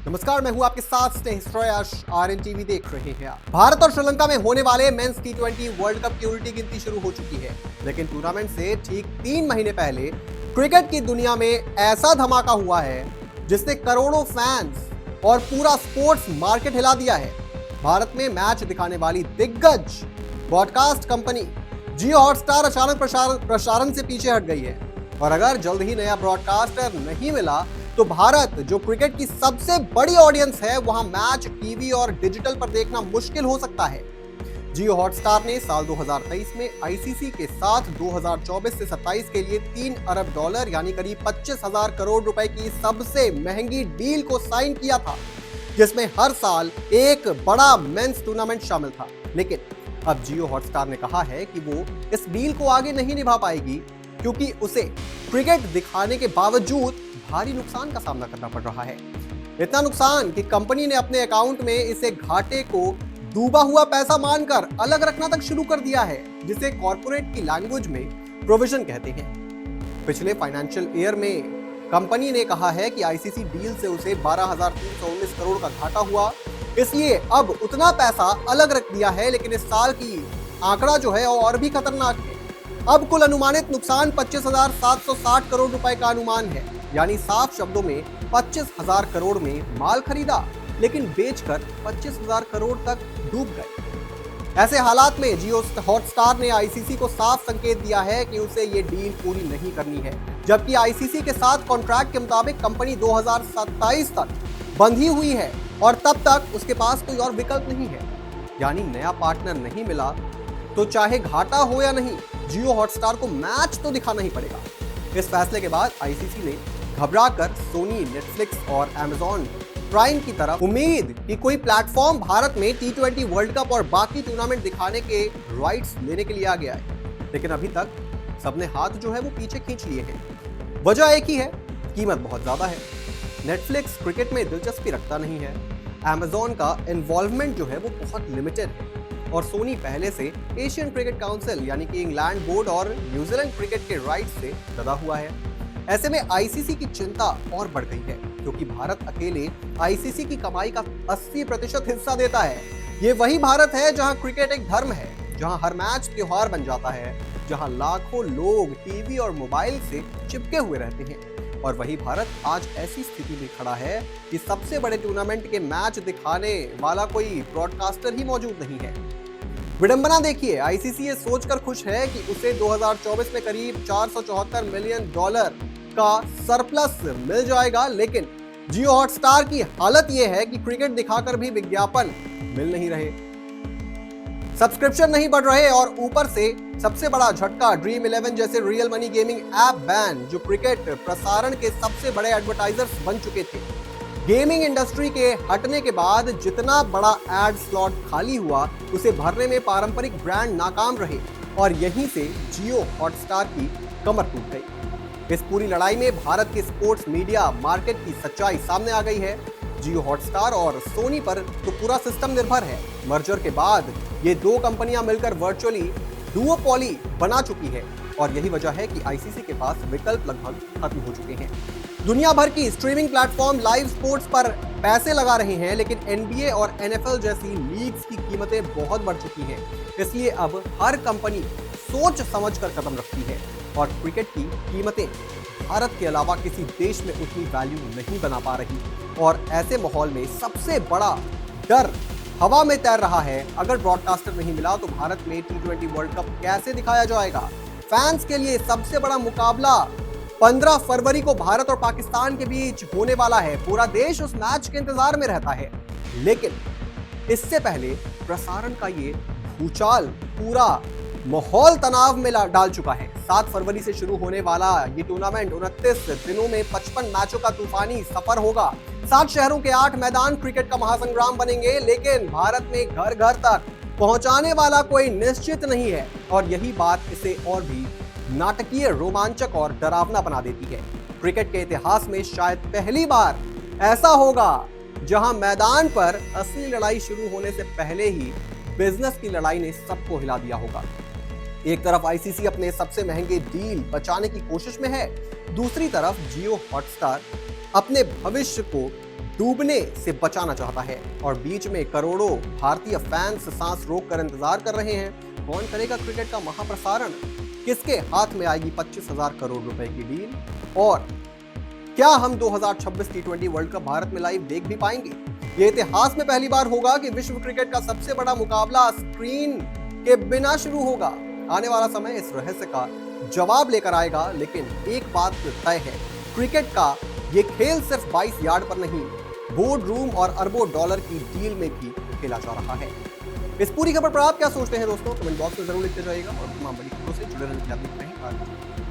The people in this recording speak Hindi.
नमस्कार, मैं हूं आपके साथ श्रेयस। आरएन टीवी देख रहे हैं आप। भारत और श्रीलंका में होने वाले मेंस टी20 वर्ल्ड कप की उल्टी गिनती शुरू हो चुकी है, लेकिन टूर्नामेंट से ठीक 3 महीने पहले क्रिकेट की दुनिया में ऐसा धमाका हुआ है जिसने करोड़ों फैंस और पूरा स्पोर्ट्स मार्केट हिला दिया है। भारत में मैच दिखाने वाली दिग्गज ब्रॉडकास्ट कंपनी जियो हॉटस्टार अचानक प्रसारण से पीछे हट गई है, और अगर जल्द ही नया ब्रॉडकास्टर नहीं मिला तो भारत, जो क्रिकेट की सबसे बड़ी ऑडियंस है, वहां मैच टीवी और डिजिटल पर देखना मुश्किल हो सकता है। जियो हॉटस्टार ने साल 2023 में आईसीसी के साथ 2024 से 27 के लिए $3 अरब यानी करीब 25,000 करोड़ रुपए की सबसे महंगी डील को साइन किया था, जिसमें हर साल एक बड़ा मेंस टूर्नामेंट शामिल था। लेकिन अब जियो हॉटस्टार ने कहा है कि वो इस डील को आगे नहीं निभा पाएगी, क्योंकि उसे क्रिकेट दिखाने के बावजूद भारी नुकसान का सामना करना पड़ रहा है। इतना नुकसान कि कंपनी ने अपने अकाउंट में इसे घाटे को डूबा हुआ पैसा मानकर अलग रखना तक शुरू कर दिया है, जिसे कॉर्पोरेट की लैंग्वेज में प्रोविजन कहते हैं। पिछले फाइनेंशियल ईयर में कंपनी ने कहा है कि आईसीसी डील से उसे 12,319 करोड़ का घाटा हुआ, इसलिए अब उतना पैसा अलग रख दिया है। लेकिन इस साल की आंकड़ा जो है और भी खतरनाक है। अब कुल अनुमानित नुकसान 25,760 करोड़ रुपए का अनुमान है, यानी साफ शब्दों में 25,000 करोड़ में माल खरीदा, लेकिन बेचकर 25,000 करोड़ तक डूब गए। ऐसे हालात में जियो हॉटस्टार ने आईसीसी को साफ संकेत दिया है कि उसे ये डील पूरी नहीं करनी है, जबकि आईसीसी के साथ कॉन्ट्रैक्ट के मुताबिक कंपनी 2027 तक बंधी हुई है और तब तक उसके पास कोई और विकल्प नहीं है। यानी नया पार्टनर नहीं मिला तो चाहे घाटा हो या नहीं, जियो हॉटस्टार को मैच तो दिखाना ही पड़ेगा। इस फैसले के बाद आईसीसी ने घबराकर सोनी, नेटफ्लिक्स और अमेज़न प्राइम की तरफ उम्मीद कि कोई प्लेटफॉर्म भारत में टी20 वर्ल्ड कप और बाकी टूर्नामेंट दिखाने के राइट्स लेने के लिए आ गया है। लेकिन अभी तक सबने हाथ जो है वो पीछे खींच लिए हैं। वजह एक ही है, कीमत बहुत ज्यादा है। नेटफ्लिक्स क्रिकेट में दिलचस्पी रखता नहीं है, अमेज़न का इन्वॉल्वमेंट जो है वो बहुत लिमिटेड है, और सोनी पहले से एशियन क्रिकेट काउंसिल यानी कि इंग्लैंड बोर्ड और न्यूजीलैंड क्रिकेट के राइट्स से लदा हुआ है। ऐसे में आईसीसी की चिंता और बढ़ गई है, क्योंकि भारत अकेले आईसीसी की कमाई का 80% हिस्सा देता है। ये वही भारत है जहां क्रिकेट एक धर्म है, जहां हर मैच त्योहार बन जाता है, जहां लाखों लोग टीवी और मोबाइल से चिपके हुए रहते हैं। और वही भारत आज ऐसी स्थिति में खड़ा है कि सबसे बड़े टूर्नामेंट के मैच दिखाने वाला कोई ब्रॉडकास्टर ही मौजूद नहीं है। विडंबना देखिए, आईसीसी ये सोचकर खुश है कि उसे 2024 में करीब $474 मिलियन का सरप्लस मिल जाएगा, लेकिन जियो हॉटस्टार की हालत यह है कि क्रिकेट दिखाकर भी विज्ञापन मिल नहीं रहे, सब्सक्रिप्शन नहीं बढ़ रहे, और ऊपर से सबसे बड़ा झटका ड्रीम 11 जैसे real money gaming app ban, जो क्रिकेट प्रसारण के सबसे बड़े एडवर्टाइजर्स बन चुके थे। गेमिंग इंडस्ट्री के हटने के बाद जितना बड़ा एड स्लॉट खाली हुआ, उसे भरने में पारंपरिक ब्रांड नाकाम रहे, और यहीं से जियो हॉटस्टार की कमर टूट गई। इस पूरी लड़ाई में भारत के स्पोर्ट्स मीडिया मार्केट की सच्चाई सामने आ गई है। जियो हॉटस्टार और सोनी पर तो पूरा सिस्टम निर्भर है। मर्जर के बाद ये दो कंपनियां मिलकर वर्चुअली डुओपोली बना चुकी है, और यही वजह है कि आईसीसी के पास विकल्प लगभग खत्म हो चुके हैं। दुनिया भर की स्ट्रीमिंग प्लेटफॉर्म लाइव स्पोर्ट्स पर पैसे लगा रहे हैं, लेकिन एनबीए और एनएफएल जैसी लीग्स की कीमतें बहुत बढ़ चुकी हैं। इसलिए अब हर कंपनी सोच समझकर कदम रखती है, और क्रिकेट की कीमतें भारत के अलावा किसी देश में उतनी वैल्यू नहीं बना पा रही। और ऐसे माहौल में सबसे बड़ा डर हवा में तैर रहा है। अगर ब्रॉडकास्टर नहीं मिला तो भारत में टी20 वर्ल्ड कप कैसे दिखाया जाएगा? फैंस के लिए सबसे बड़ा मुकाबला 15 फरवरी को भारत और पाकिस्तान के बीच होने वाला है। पूरा देश उस मैच के इंतजार में रहता है, लेकिन इससे पहले प्रसारण का ये भूचाल पूरा माहौल तनाव में डाल चुका है। 7 फरवरी से शुरू होने वाला ये टूर्नामेंट 29 दिनों में 55 मैचों का तूफानी सफर होगा। 7 शहरों के 8 मैदान क्रिकेट का महासंग्राम बनेंगे, लेकिन भारत में घर घर तक पहुंचाने वाला कोई निश्चित नहीं है, और यही बात इसे और भी नाटकीय, रोमांचक और डरावना बना देती है। क्रिकेट के इतिहास में शायद पहली बार ऐसा होगा जहां मैदान पर असली लड़ाई शुरू होने से पहले ही बिजनेस की लड़ाई ने सबको हिला दिया होगा। एक तरफ आईसीसी अपने सबसे महंगे डील बचाने की कोशिश में है, दूसरी तरफ जियो हॉटस्टार अपने भविष्य को डूबने से बचाना चाहता है और बीच में करोड़ों भारतीय फैंस सांस रोककर इंतजार कर रहे हैं। कौन करेगा क्रिकेट का महाप्रसारण? किसके हाथ में आएगी 25,000 करोड़ रुपए की डील? और क्या हम 2026 टी20 वर्ल्ड कप भारत में लाइव देख भी पाएंगे? ये इतिहास में पहली बार होगा कि विश्व क्रिकेट का सबसे बड़ा मुकाबला स्क्रीन के बिना शुरू होगा। आने वाला समय इस रहस्य का जवाब लेकर आएगा, लेकिन एक बात तय है, क्रिकेट का ये खेल सिर्फ 22 यार्ड पर नहीं, बोर्ड रूम और अरबों डॉलर की डील में भी खेला जा रहा है। इस पूरी खबर पर आप क्या सोचते हैं दोस्तों? कमेंट बॉक्स में जरूर लिखते जाइएगा और तमाम बड़ी खबरों से जुड़े रहने के लिए आप देखते हैं।